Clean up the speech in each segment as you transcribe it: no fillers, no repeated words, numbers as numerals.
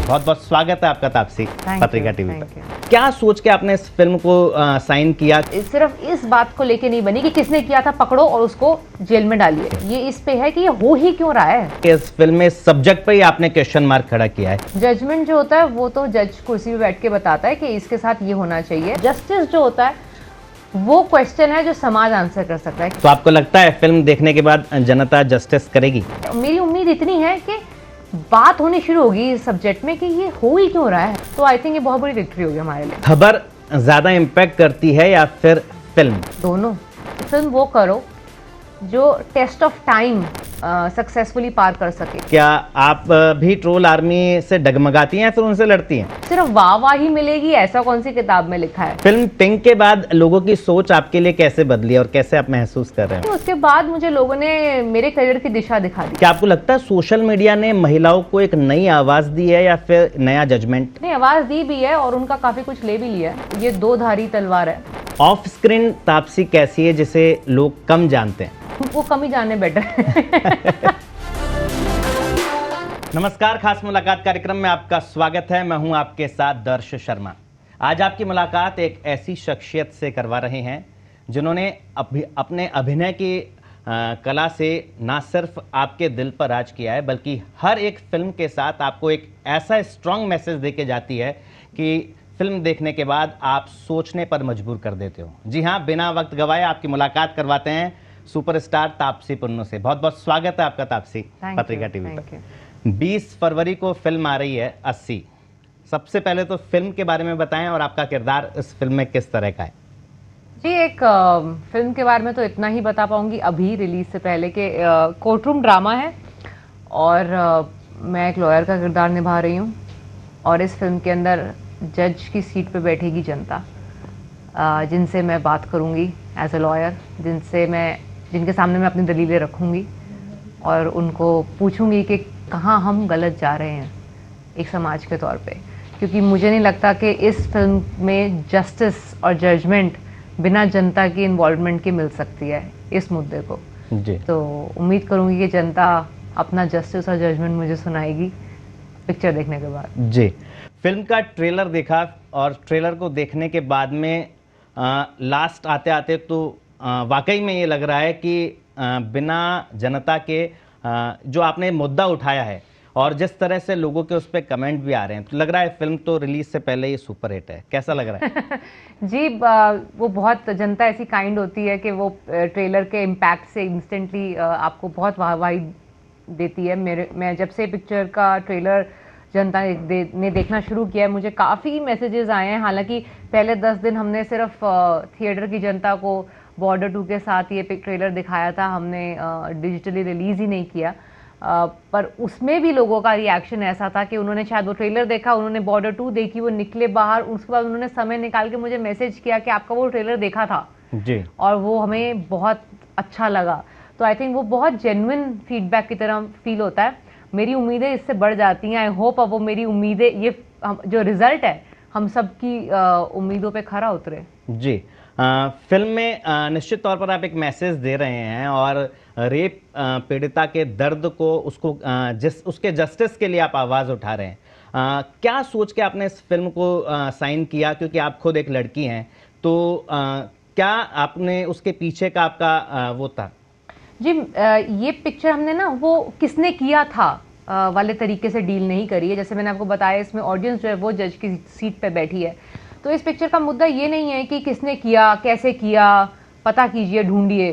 बहुत बहुत स्वागत है आपका तापसी पत्रिका टीवी पर। पर क्या सोच के आपने इस फिल्म को साइन किया? सिर्फ इस बात को लेके नहीं बनी कि किसने किया था पकड़ो और उसको जेल में डालिए, ये इस पे है कि ये हो ही क्यों रहा है। इस फिल्म में सब्जेक्ट पर ही आपने क्वेश्चन मार्क खड़ा किया है। जजमेंट जो होता है वो तो जज कुर्सी पे बैठ के बताता है कि इसके साथ ये होना चाहिए। जस्टिस जो होता है वो क्वेश्चन है जो समाज आंसर कर सकता है। तो आपको लगता है फिल्म देखने के बाद जनता जस्टिस करेगी? मेरी उम्मीद इतनी है कि बात होनी शुरू होगी इस सब्जेक्ट में कि ये हो ही क्यों रहा है, तो आई थिंक ये बहुत बड़ी विक्ट्री होगी हमारे लिए। खबर ज्यादा इम्पैक्ट करती है या फिर फिल्म? दोनों। फिल्म वो करो जो टेस्ट ऑफ टाइम सक्सेसफुली पार कर सके। क्या आप भी ट्रोल आर्मी से डगमगाती हैं या फिर उनसे लड़ती हैं? सिर्फ वाह ही मिलेगी ऐसा कौन सी किताब में लिखा है। फिल्म पिंक के बाद लोगों की सोच आपके लिए कैसे बदली और कैसे आप महसूस कर रहे हैं? उसके बाद मुझे लोगों ने मेरे करियर की दिशा दिखा दी। क्या आपको लगता है सोशल मीडिया ने महिलाओं को एक नई आवाज दी है या फिर नया जजमेंट? ने आवाज दी भी है और उनका काफी कुछ ले भी लिया है। ये दो धारी तलवार है। ऑफ स्क्रीन तापसी कैसी है जिसे लोग कम जानते हैं? वो कम ही जाने बेटर है। नमस्कार, खास मुलाकात कार्यक्रम में आपका स्वागत है। मैं हूं आपके साथ दर्श शर्मा। आज आपकी मुलाकात एक ऐसी शख्सियत से करवा रहे हैं जिन्होंने अपने अभिनय की कला से ना सिर्फ आपके दिल पर राज किया है बल्कि हर एक फिल्म के साथ आपको एक ऐसा स्ट्रॉन्ग मैसेज देके जाती है कि फिल्म देखने के बाद आप सोचने पर मजबूर कर देते हो। जी हाँ, बिना वक्त गवाए आपकी मुलाकात करवाते हैं सुपरस्टार तापसी पन्नू से। बहुत बहुत स्वागत है आपका तापसी पत्रिका टीवी पर। 20 फरवरी को फिल्म आ रही है 80। सबसे पहले तो फिल्म के बारे में बताएं और आपका किरदार इस फिल्म में किस तरह का है? जी, एक फिल्म के बारे में तो इतना ही बता पाऊंगी अभी रिलीज से पहले के कोर्ट रूम ड्रामा है और मैं एक लॉयर का किरदार निभा रही हूँ और इस फिल्म के अंदर जज की सीट पे बैठेगी जनता, जिनसे मैं बात करूँगी एज ए लॉयर, जिनके सामने मैं अपनी दलीलें रखूँगी और उनको पूछूंगी कि कहाँ हम गलत जा रहे हैं एक समाज के तौर पे, क्योंकि मुझे नहीं लगता कि इस फिल्म में जस्टिस और जजमेंट बिना जनता की इन्वॉल्वमेंट के मिल सकती है इस मुद्दे को। जी। तो उम्मीद करूंगी कि जनता अपना जस्टिस और जजमेंट मुझे सुनाएगी पिक्चर देखने के बाद। जी, फिल्म का ट्रेलर देखा और ट्रेलर को देखने के बाद में लास्ट आते आते तो वाकई में ये लग रहा है कि बिना जनता के जो आपने मुद्दा उठाया है और जिस तरह से लोगों के उस पर कमेंट भी आ रहे हैं, तो लग रहा है फिल्म तो रिलीज से पहले ही सुपर हिट है। कैसा लग रहा है? जी, वो बहुत जनता ऐसी काइंड होती है कि वो ट्रेलर के इम्पैक्ट से इंस्टेंटली आपको बहुत वाहवाही देती है। मैं जब से पिक्चर का ट्रेलर जनता ने देखना शुरू किया है, मुझे काफ़ी मैसेजेस आए हैं। हालांकि पहले 10 दिन हमने सिर्फ थिएटर की जनता को बॉर्डर 2 के साथ ये ट्रेलर दिखाया था, हमने डिजिटली रिलीज़ ही नहीं किया, पर उसमें भी लोगों का रिएक्शन ऐसा था कि उन्होंने शायद वो ट्रेलर देखा, उन्होंने बॉर्डर 2 देखी, वो निकले बाहर, उसके बाद उन्होंने समय निकाल के मुझे मैसेज किया कि आपका वो ट्रेलर देखा था जी, और वो हमें बहुत अच्छा लगा। तो आई थिंक वो बहुत जेन्युइन फीडबैक की तरह फील होता है। मेरी उम्मीदें इससे बढ़ जाती हैं। आई होप अब वो मेरी उम्मीदें, ये जो रिजल्ट है हम सब की उम्मीदों पे खरा उतरे। जी, फिल्म में निश्चित तौर पर आप एक मैसेज दे रहे हैं और रेप पीड़िता के दर्द को उसके जस्टिस के लिए आप आवाज़ उठा रहे हैं। क्या सोच के आपने इस फिल्म को साइन किया, क्योंकि आप खुद एक लड़की हैं, तो क्या आपने उसके पीछे का आपका वो था? जी, ये पिक्चर हमने ना वो किसने किया था वाले तरीके से डील नहीं करी है। जैसे मैंने आपको बताया, इसमें ऑडियंस जो है वो जज की सीट पे बैठी है, तो इस पिक्चर का मुद्दा ये नहीं है कि किसने किया, कैसे किया, पता कीजिए, ढूंढिए।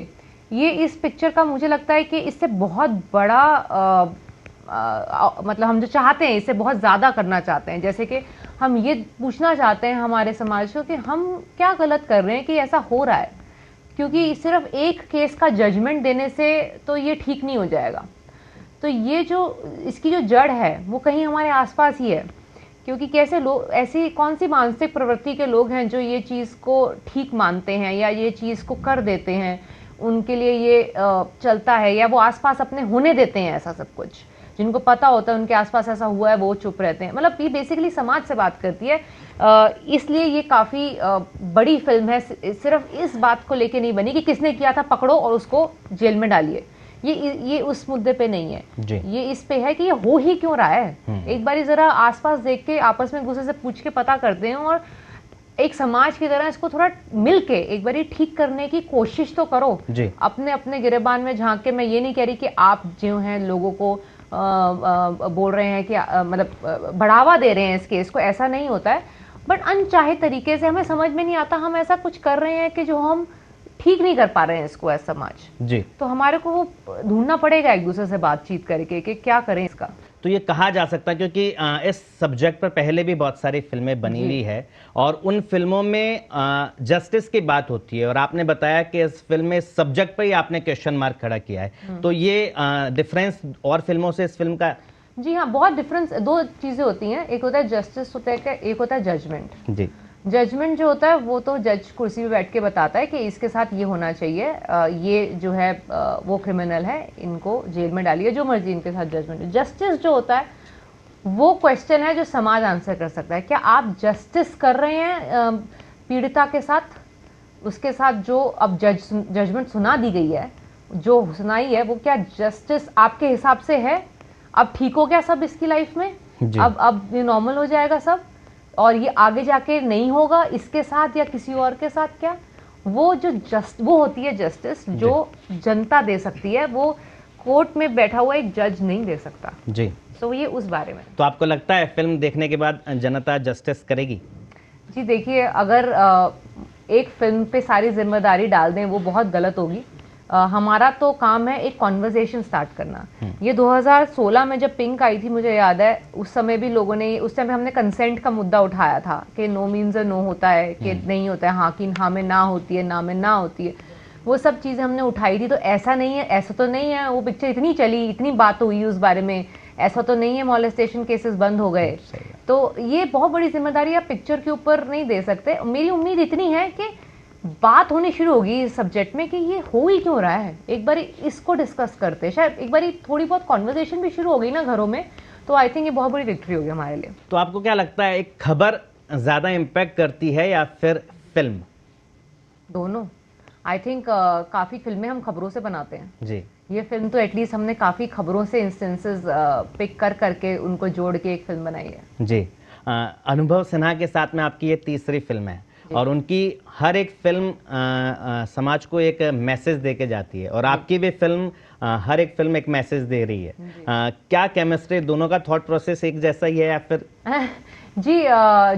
ये इस पिक्चर का मुझे लगता है कि इससे बहुत बड़ा मतलब हम जो चाहते हैं इससे बहुत ज़्यादा करना चाहते हैं। जैसे कि हम ये पूछना चाहते हैं हमारे समाज को कि हम क्या गलत कर रहे हैं कि ऐसा हो रहा है, क्योंकि सिर्फ एक केस का जजमेंट देने से तो ये ठीक नहीं हो जाएगा। तो ये जो इसकी जो जड़ है वो कहीं हमारे आसपास ही है, क्योंकि कैसे लोग, ऐसी कौन सी मानसिक प्रवृत्ति के लोग हैं जो ये चीज़ को ठीक मानते हैं या ये चीज़ को कर देते हैं, उनके लिए ये चलता है, या वो आसपास अपने होने देते हैं ऐसा सब कुछ। जिनको पता होता है उनके आसपास ऐसा हुआ है वो चुप रहते हैं। मतलब ये बेसिकली समाज से बात करती है, इसलिए ये काफ़ी बड़ी फिल्म है। सिर्फ इस बात को लेके नहीं बनी कि किसने किया था पकड़ो और उसको जेल में डालिए, ये उस मुद्दे पे नहीं है जी। ये इस पे है कि ये हो ही क्यों रहा है। एक बारी जरा आसपास देख के आपस में एक दूसरे से पूछ के पता करते हैं और एक समाज की तरह इसको थोड़ा मिलके एक बारी ठीक करने की कोशिश तो करो जी। अपने अपने गिरेबान में झांक के। मैं ये नहीं कह रही कि आप जो हैं लोगों को बोल रहे हैं कि मतलब बढ़ावा दे रहे हैं इस केस को, ऐसा नहीं होता है, बट अनचाहे तरीके से हमें समझ में नहीं आता हम ऐसा कुछ कर रहे हैं कि जो हम ठीक नहीं कर पा रहे हैं इसको एज समाज। जी। तो हमारे को वो ढूंढना पड़ेगा एक दूसरे से बातचीत करके कि क्या करें इसका। तो ये कहा जा सकता है क्योंकि इस सब्जेक्ट पर पहले भी बहुत सारी फिल्में बनी हुई है और उन फिल्मों में जस्टिस की बात होती है और आपने बताया कि इस फिल्म में सब्जेक्ट पर ही आपने क्वेश्चन मार्क खड़ा किया है। तो ये डिफरेंस और फिल्मों से इस फिल्म का? जी हाँ, बहुत डिफरेंस। दो चीजें होती हैं, एक होता है जस्टिस होता है, एक होता है जजमेंट। जी। जजमेंट जो होता है वो तो जज कुर्सी पे बैठ के बताता है कि इसके साथ ये होना चाहिए, ये जो है वो क्रिमिनल है, इनको जेल में डालिए, जो मर्जी इनके साथ जजमेंट। जस्टिस जो होता है वो क्वेश्चन है जो समाज आंसर कर सकता है। क्या आप जस्टिस कर रहे हैं पीड़िता के साथ? उसके साथ जो अब जजमेंट सुना दी गई है, जो सुनाई है, वो क्या जस्टिस आपके हिसाब से है? अब ठीक हो गया सब इसकी लाइफ में? अब ये नॉर्मल हो जाएगा सब और ये आगे जाके नहीं होगा इसके साथ या किसी और के साथ? क्या वो जो वो होती है जस्टिस जो जनता दे सकती है, वो कोर्ट में बैठा हुआ एक जज नहीं दे सकता जी। तो ये उस बारे में। तो आपको लगता है फिल्म देखने के बाद जनता जस्टिस करेगी? जी देखिए, अगर एक फिल्म पे सारी जिम्मेदारी डाल दें वो बहुत गलत होगी। हमारा तो काम है एक कॉन्वर्सेशन स्टार्ट करना। ये 2016 में जब पिंक आई थी, मुझे याद है उस समय भी लोगों ने, उस टाइम हमने कंसेंट का मुद्दा उठाया था कि नो मीन्स नो होता है, कि नहीं होता है, हाँ की हाँ में ना होती है, ना में ना होती है, वो सब चीज़ें हमने उठाई थी। तो ऐसा नहीं है, ऐसा तो नहीं है, वो पिक्चर इतनी चली, इतनी बात हुई उस बारे में, ऐसा तो नहीं है मॉलेस्टेशन केसेस बंद हो गए। तो ये बहुत बड़ी जिम्मेदारी आप पिक्चर के ऊपर नहीं दे सकते। मेरी उम्मीद इतनी है कि बात होनी शुरू होगी इस सब्जेक्ट में कि ये हो ही क्यों रहा है, एक बार इसको डिस्कस करते, शायद एक बार थोड़ी बहुत कॉन्वर्सेशन भी शुरू हो गई ना घरों में, तो आई थिंक ये बहुत बड़ी विक्ट्री होगी हमारे लिए। तो आपको क्या लगता है, एक खबर ज्यादा इम्पैक्ट करती है या फिर फिल्म? दोनों। आई थिंक काफी फिल्में हम खबरों से बनाते हैं जी। ये फिल्म तो एटलीस्ट हमने काफी खबरों से इंस्टेंसेस पिक करके उनको जोड़ के एक फिल्म बनाई है। जी। अनुभव सिन्हा के साथ में आपकी ये तीसरी फिल्म है और उनकी हर एक फिल्म समाज को एक मैसेज दे के जाती है और आपकी भी फिल्म हर एक फिल्म एक मैसेज दे रही है। क्या केमिस्ट्री, दोनों का थॉट प्रोसेस एक जैसा ही है या फिर? जी,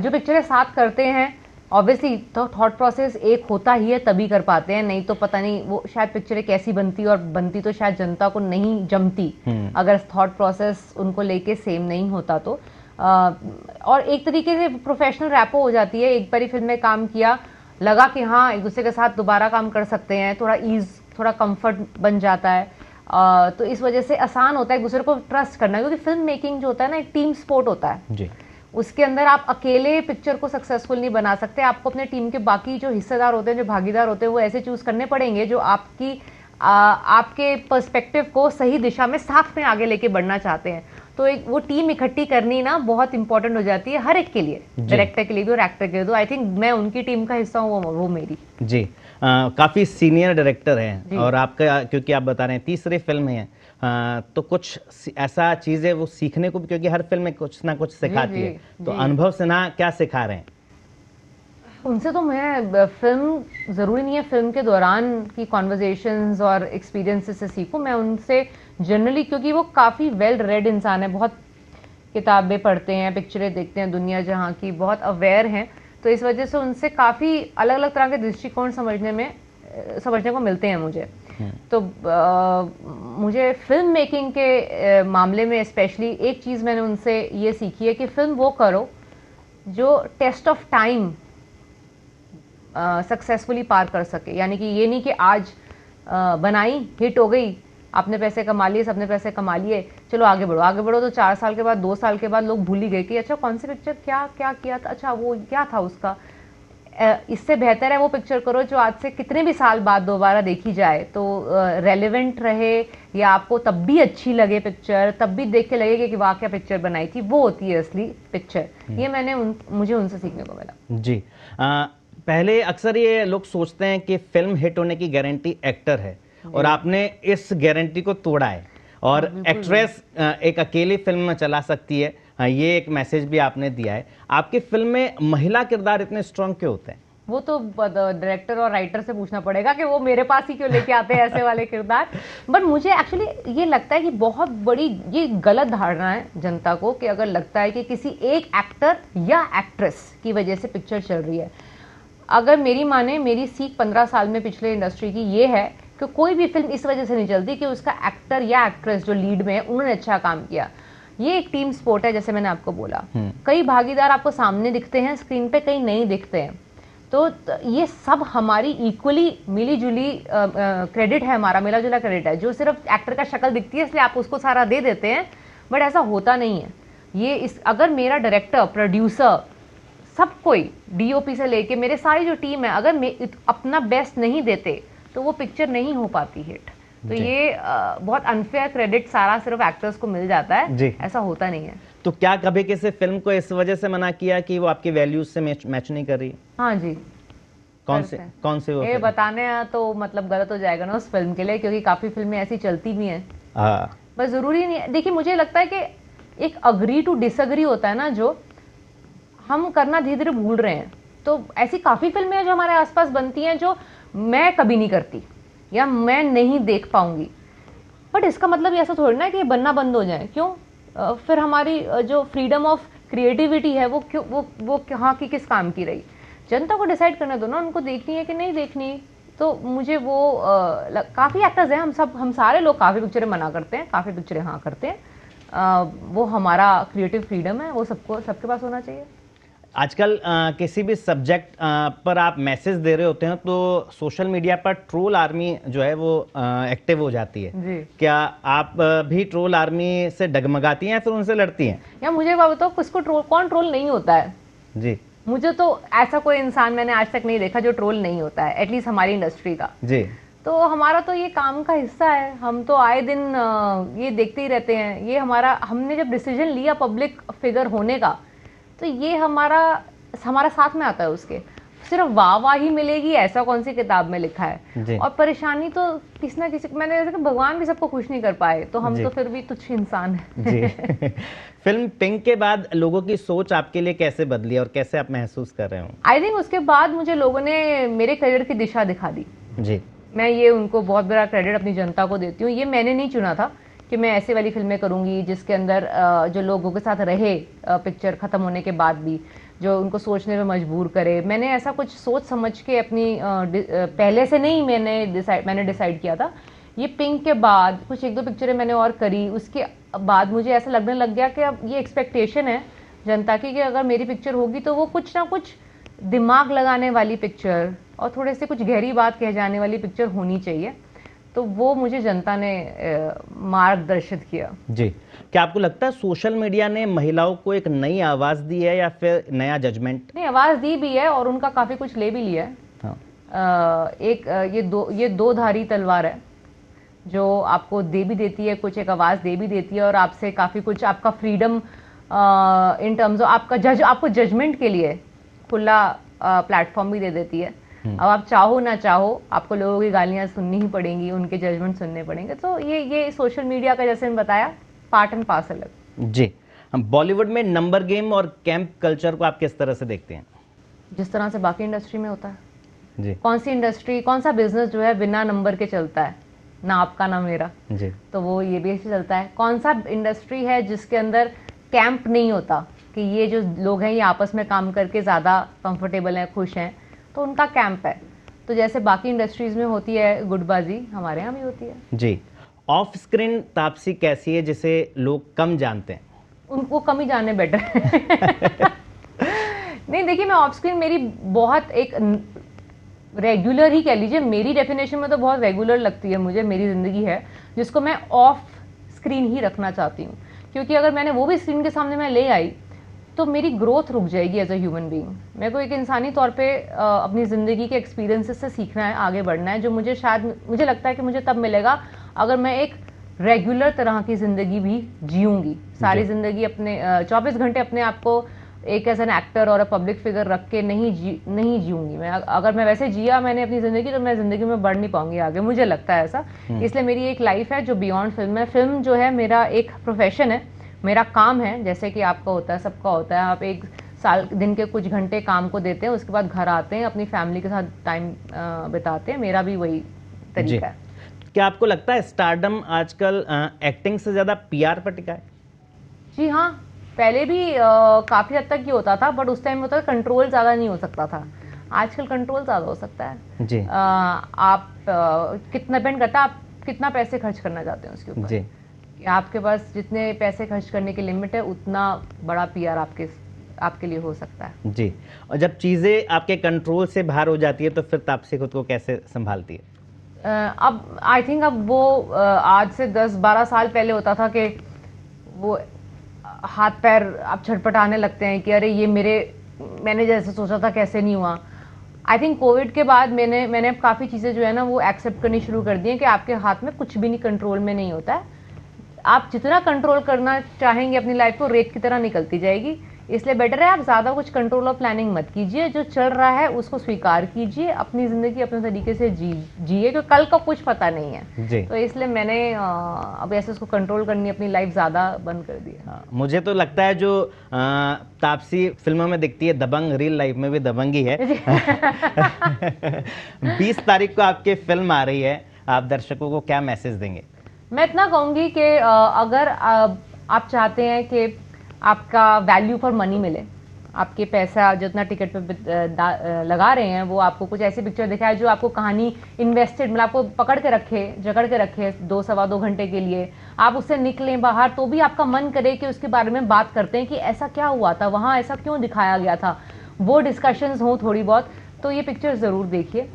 जो पिक्चरें साथ करते हैं ऑब्वियसली तो थॉट प्रोसेस एक होता ही है, तभी कर पाते हैं, नहीं तो पता नहीं वो शायद पिक्चरें कैसी बनती और बनती तो शायद जनता को नहीं जमती अगर थॉट प्रोसेस उनको लेके सेम नहीं होता तो। और एक तरीके से प्रोफेशनल रैपो हो जाती है। एक बारी फिल्म में काम किया, लगा कि हाँ एक दूसरे के साथ दोबारा काम कर सकते हैं, थोड़ा ईज, थोड़ा कंफर्ट बन जाता है। तो इस वजह से आसान होता है एक दूसरे को ट्रस्ट करना, क्योंकि फिल्म मेकिंग जो होता है ना एक टीम स्पोर्ट होता है जी। उसके अंदर आप अकेले पिक्चर को सक्सेसफुल नहीं बना सकते, आपको अपने टीम के बाकी जो हिस्सेदार होते हैं, जो भागीदार होते हैं, वो ऐसे चूज करने पड़ेंगे जो आपके पर्सपेक्टिव को सही दिशा में साथ में आगे लेके बढ़ना चाहते हैं। तो एक वो टीम इकट्ठी करनी ना बहुत इंपॉर्टेंट हो जाती है हर एक के लिए, डायरेक्टर के लिए भी और एक्टर के लिए। तो आई थिंक मैं उनकी टीम का हिस्सा हूँ, वो मेरी। जी। काफी सीनियर डायरेक्टर हैं और आपका, क्योंकि आप बता रहे हैं तीसरी फिल्म है, तो कुछ ऐसा चीज है वो सीखने को, क्योंकि हर फिल्म में कुछ ना कुछ सिखाती है, तो अनुभव सिन्हा क्या सिखा रहे हैं? उनसे तो मैं फिल्म जरूरी नहीं है फिल्म के दौरान की कॉन्वर्जेशंस और एक्सपीरियंसेस से सीखूं, मैं उनसे जनरली, क्योंकि वो काफ़ी वेल रेड इंसान है, बहुत किताबें पढ़ते हैं, पिक्चरें देखते हैं दुनिया जहाँ की, बहुत अवेयर हैं, तो इस वजह से उनसे काफ़ी अलग अलग तरह के दृष्टिकोण समझने को मिलते हैं मुझे। तो मुझे फिल्म मेकिंग के मामले में स्पेशली एक चीज़ मैंने उनसे ये सीखी है कि फिल्म वो करो जो टेस्ट ऑफ टाइम सक्सेसफुली पार कर सके। यानी कि ये नहीं कि आज बनाई, हिट हो गई, आपने पैसे कमा लिए, सबने पैसे कमा लिए, चलो आगे बढ़ो, आगे बढ़ो, तो 4 साल के बाद, 2 साल के बाद लोग भूल ही गए कि अच्छा कौन सी पिक्चर क्या क्या किया था, अच्छा वो क्या था उसका। इससे बेहतर है वो पिक्चर करो जो आज से कितने भी साल बाद दोबारा देखी जाए तो रेलेवेंट रहे, या आपको तब भी अच्छी लगे पिक्चर, तब भी देख के लगे कि वाह क्या पिक्चर बनाई थी, वो होती है असली पिक्चर। ये मुझे उनसे सीखने को मिला। जी। पहले अक्सर ये लोग सोचते हैं कि फिल्म हिट होने की गारंटी एक्टर है, और आपने इस गारंटी को तोड़ा है और एक्ट्रेस एक अकेली फिल्म में चला सकती है, ये एक मैसेज भी आपने दिया है। आपकी फिल्म में महिला किरदार इतने स्ट्रांग क्यों होते हैं? वो तो डायरेक्टर और राइटर से पूछना पड़ेगा कि वो मेरे पास ही क्यों लेके आते हैं ऐसे वाले किरदार। बट मुझे एक्चुअली ये लगता है कि बहुत बड़ी ये गलत धारणा है जनता को कि अगर लगता है कि किसी एक एक्टर या एक्ट्रेस की वजह से पिक्चर चल रही है। अगर मेरी माने, मेरी सीख 15 साल में पिछले इंडस्ट्री की ये है कि कोई भी फिल्म इस वजह से नहीं चलती कि उसका एक्टर या एक्ट्रेस जो लीड में है उन्होंने अच्छा काम किया। ये एक टीम स्पोर्ट है, जैसे मैंने आपको बोला। कई भागीदार आपको सामने दिखते हैं स्क्रीन पे, कई नहीं दिखते हैं। तो ये सब हमारी इक्वली मिली जुली क्रेडिट है, हमारा मिला जुला क्रेडिट है। जो सिर्फ एक्टर का शक्ल दिखती है इसलिए आप उसको सारा दे देते हैं, बट ऐसा होता नहीं है। ये अगर मेरा डायरेक्टर, प्रोड्यूसर, सब कोई डीओपी से लेके मेरे सारी जो टीम है, अगर अपना बेस्ट नहीं देते तो वो पिक्चर नहीं हो पाती हिट। तो ये बहुत अनफेयर क्रेडिट सारा सिर्फ एक्टर्स को मिल जाता है, ऐसा होता नहीं है। तो क्या कभी किसी फिल्म को इस वजह से मना किया कि वो आपके वैल्यूज से मैच नहीं कर रही? हाँ जी। कौन से वो ये बताने तो मतलब गलत हो जाएगा ना उस फिल्म के लिए, क्योंकि काफी फिल्में ऐसी चलती भी हैं। बस जरूरी नहीं है। देखिए, मुझे लगता है कि एक अग्री टू डिसअग्री होता है ना, जो हम करना धीरे धीरे भूल रहे हैं। तो ऐसी काफी फिल्में हैं जो हमारे आसपास बनती हैं जो मैं कभी नहीं करती या मैं नहीं देख पाऊंगी, बट इसका मतलब ऐसा थोड़ी ना कि ये बनना बंद हो जाए। क्यों? फिर हमारी जो फ्रीडम ऑफ क्रिएटिविटी है वो क्यों, वो कहाँ की किस काम की रही? जनता को डिसाइड करने दो ना, उनको देखनी है कि नहीं देखनी। तो मुझे वो काफ़ी एक्टर्स हैं, हम सारे लोग काफ़ी पिक्चरें मना करते हैं, काफ़ी पिक्चरें हाँ करते हैं। वो हमारा क्रिएटिव फ्रीडम है, वो सबके पास होना चाहिए। आजकल किसी भी सब्जेक्ट पर आप मैसेज दे रहे होते हैं तो सोशल मीडिया पर ट्रोल आर्मी जो है वो एक्टिव हो जाती है जी। क्या आप भी ट्रोल आर्मी से डगमगाती हैं या फिर उनसे लड़ती हैं? या मुझे बताओ, किसको कौन ट्रोल नहीं होता है? जी, मुझे तो ऐसा कोई इंसान मैंने आज तक नहीं देखा जो ट्रोल नहीं होता है, एटलीस्ट हमारी इंडस्ट्री का जी। तो हमारा तो ये काम का हिस्सा है, हम तो आए दिन ये देखते ही रहते हैं। ये हमने जब डिसीजन लिया पब्लिक फिगर होने का, तो ये हमारा साथ में आता है। उसके सिर्फ वाह ही मिलेगी ऐसा कौन सी किताब में लिखा है? और परेशानी तो किसी ना किसी, मैंने जैसे कि भगवान भी सबको खुश नहीं कर पाए, तो हम तो फिर भी तुच्छ इंसान हैं। फिल्म पिंक के बाद लोगों की सोच आपके लिए कैसे बदली और कैसे आप महसूस कर रहे हो? आई थिंक उसके बाद मुझे लोगों ने मेरे करियर की दिशा दिखा दी जी। मैं ये उनको बहुत बड़ा क्रेडिट अपनी जनता को देती हूँ। ये मैंने नहीं चुना था कि मैं ऐसे वाली फिल्में करूंगी जिसके अंदर जो लोगों के साथ रहे पिक्चर खत्म होने के बाद भी, जो उनको सोचने में मजबूर करे। मैंने ऐसा कुछ सोच समझ के अपनी पहले से नहीं मैंने डिसाइड किया था। ये पिंक के बाद कुछ 1-2 पिक्चरें मैंने और करी, उसके बाद मुझे ऐसा लगने लग गया कि अब ये एक्सपेक्टेशन है जनता की कि अगर मेरी पिक्चर होगी तो वो कुछ ना कुछ दिमाग लगाने वाली पिक्चर और थोड़े से कुछ गहरी बात कह जाने वाली पिक्चर होनी चाहिए। तो वो मुझे जनता ने मार्गदर्शित किया जी। क्या आपको लगता है सोशल मीडिया ने महिलाओं को एक नई आवाज दी है या फिर नया जजमेंट? नहीं, आवाज दी भी है और उनका काफी कुछ ले भी लिया है। हाँ। ये दो धारी तलवार है जो आपको दे भी देती है कुछ, एक आवाज दे भी देती है और आपसे काफी कुछ, आपका फ्रीडम इन टर्म्स ऑफ आपको जजमेंट के लिए खुला प्लेटफॉर्म भी दे देती है। अब आप चाहो ना चाहो आपको लोगों की गालियां सुननी ही पड़ेंगी, उनके जजमेंट सुनने पड़ेंगे। तो ये सोशल मीडिया का, जैसे मैंने बताया, पार्ट एंड पार्सल है जी। हम बॉलीवुड में नंबर गेम और कैंप कल्चर को आप किस तरह से देखते हैं? जिस तरह से बाकी इंडस्ट्री में होता है जी। कौन सी इंडस्ट्री, कौन सा बिजनेस जो है बिना नंबर के चलता है? ना आपका ना मेरा जी। तो वो ये भी ऐसे चलता है। कौन सा इंडस्ट्री है जिसके अंदर कैंप नहीं होता कि ये जो लोग हैं ये आपस में काम करके ज्यादा कंफर्टेबल हैं, खुश हैं, तो उनका कैंप है। तो जैसे बाकी इंडस्ट्रीज में होती है गुटबाजी, हमारे यहाँ भी होती है जी। ऑफ स्क्रीन तापसी कैसी है जिसे लोग कम जानते हैं? उनको कम ही जाने बेटर नहीं, देखिए, मैं ऑफ स्क्रीन मेरी बहुत एक रेगुलर ही कह लीजिए, मेरी डेफिनेशन में तो बहुत रेगुलर लगती है मुझे। मेरी जिंदगी है जिसको मैं ऑफ स्क्रीन ही रखना चाहती हूँ, क्योंकि अगर मैंने वो भी स्क्रीन के सामने मैं ले आई तो मेरी ग्रोथ रुक जाएगी एज अ ह्यूमन बीइंग। मेरे को एक इंसानी तौर पे अपनी ज़िंदगी के एक्सपीरियंसेस से सीखना है, आगे बढ़ना है, जो मुझे लगता है कि मुझे तब मिलेगा अगर मैं एक रेगुलर तरह की ज़िंदगी भी जीऊँगी। सारी ज़िंदगी अपने 24 घंटे अपने आप को एक एज एन एक्टर और पब्लिक फिगर रख के नहीं जीऊंगी मैं। अगर मैं वैसे जिया मैंने अपनी ज़िंदगी, तो मैं ज़िंदगी में बढ़ नहीं पाऊंगी आगे, मुझे लगता है ऐसा। इसलिए मेरी एक लाइफ है जो बियॉन्ड फिल्म है। फिल्म जो है मेरा एक प्रोफेशन है, मेरा काम है, जैसे कि आपका होता है, सबका होता है। आप एक साल दिन के कुछ घंटे काम को देते हैं, उसके बाद घर आते हैं, अपनी फैमिली के साथ टाइम बिताते हैं। मेरा भी वही तरीका है। क्या आपको लगता है स्टारडम आजकल एक्टिंग से ज़्यादा पीआर पर टिका है? जी हाँ, पहले भी काफ़ी हद तक ही होता था, बट उस टाइम होता था कंट्रोल ज़्यादा नहीं हो सकता था। आजकल कंट्रोल ज़्यादा हो सकता है जी। आप कितना डिपेंड करता है आप कितना पैसे खर्च करना चाहते हैं उसके ऊपर जी। आपके पास जितने पैसे खर्च करने की लिमिट है, उतना बड़ा पीआर आपके लिए हो सकता है। जी। और जब चीज़ें आपके कंट्रोल से बाहर हो जाती है तो फिर तापसी खुद को कैसे संभालती है? अब आई थिंक अब वो आज से 10-12 साल पहले होता था कि वो हाथ पैर अब छटपटाने लगते हैं कि अरे ये मैंने जैसे सोचा था कैसे नहीं हुआ। आई थिंक कोविड के बाद मैंने अब काफ़ी चीज़ें जो है ना वो एक्सेप्ट करनी शुरू कर दी हैं कि आपके हाथ में कुछ भी नहीं कंट्रोल में नहीं होता है। आप जितना कंट्रोल करना चाहेंगे अपनी लाइफ को, रेत की तरह निकलती जाएगी। इसलिए बेटर है आप ज़्यादा कुछ कंट्रोल और प्लानिंग मत कीजिए, जो चल रहा है उसको स्वीकार कीजिए, अपनी ज़िंदगी अपने तरीके से जिए, क्योंकि कल का कुछ पता नहीं है जी। तो इसलिए मैंने अब ऐसे उसको कंट्रोल करनी अपनी लाइफ ज़्यादा बंद कर दी है। हाँ, मुझे तो लगता है जो तापसी फिल्मों में दिखती है दबंग, रियल लाइफ में भी दबंगी है। 20 तारीख को आपकी फिल्म आ रही है, आप दर्शकों को क्या मैसेज देंगे? मैं इतना कहूँगी कि अगर आप चाहते हैं कि आपका वैल्यू फॉर मनी मिले, आपके पैसा जितना टिकट पे लगा रहे हैं वो आपको कुछ ऐसी पिक्चर दिखाए जो आपको कहानी इन्वेस्टेड, मतलब आपको पकड़ के रखे, जकड़ के रखे 2-2.25 घंटे के लिए, आप उससे निकलें बाहर तो भी आपका मन करे कि उसके बारे में बात करते हैं कि ऐसा क्या हुआ था, वहाँ ऐसा क्यों दिखाया गया था, वो डिस्कशंस हो थोड़ी बहुत, तो ये पिक्चर ज़रूर देखिए।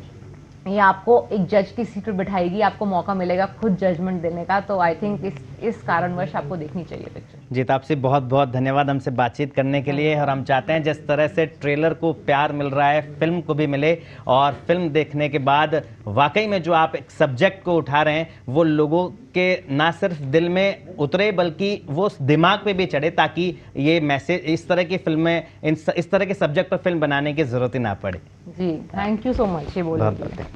ये आपको एक जज की सीट पर बिठाएगी, आपको मौका मिलेगा खुद जजमेंट देने का। तो आई थिंक इस कारणवश आपको देखनी चाहिए पिक्चर। जी, तापसी बहुत बहुत धन्यवाद हमसे बातचीत करने के लिए। और हम चाहते हैं जिस तरह से ट्रेलर को प्यार मिल रहा है, फिल्म को भी मिले, और फिल्म देखने के बाद वाकई में जो आप एक सब्जेक्ट को उठा रहे हैं वो लोगों के ना सिर्फ दिल में उतरे बल्कि वो दिमाग पे भी चढ़े, ताकि ये मैसेज, इस तरह की फिल्में, इस तरह के सब्जेक्ट पर फिल्म बनाने की जरूरत ही ना पड़े। जी, थैंक यू सो मच ये बोलने के लिए।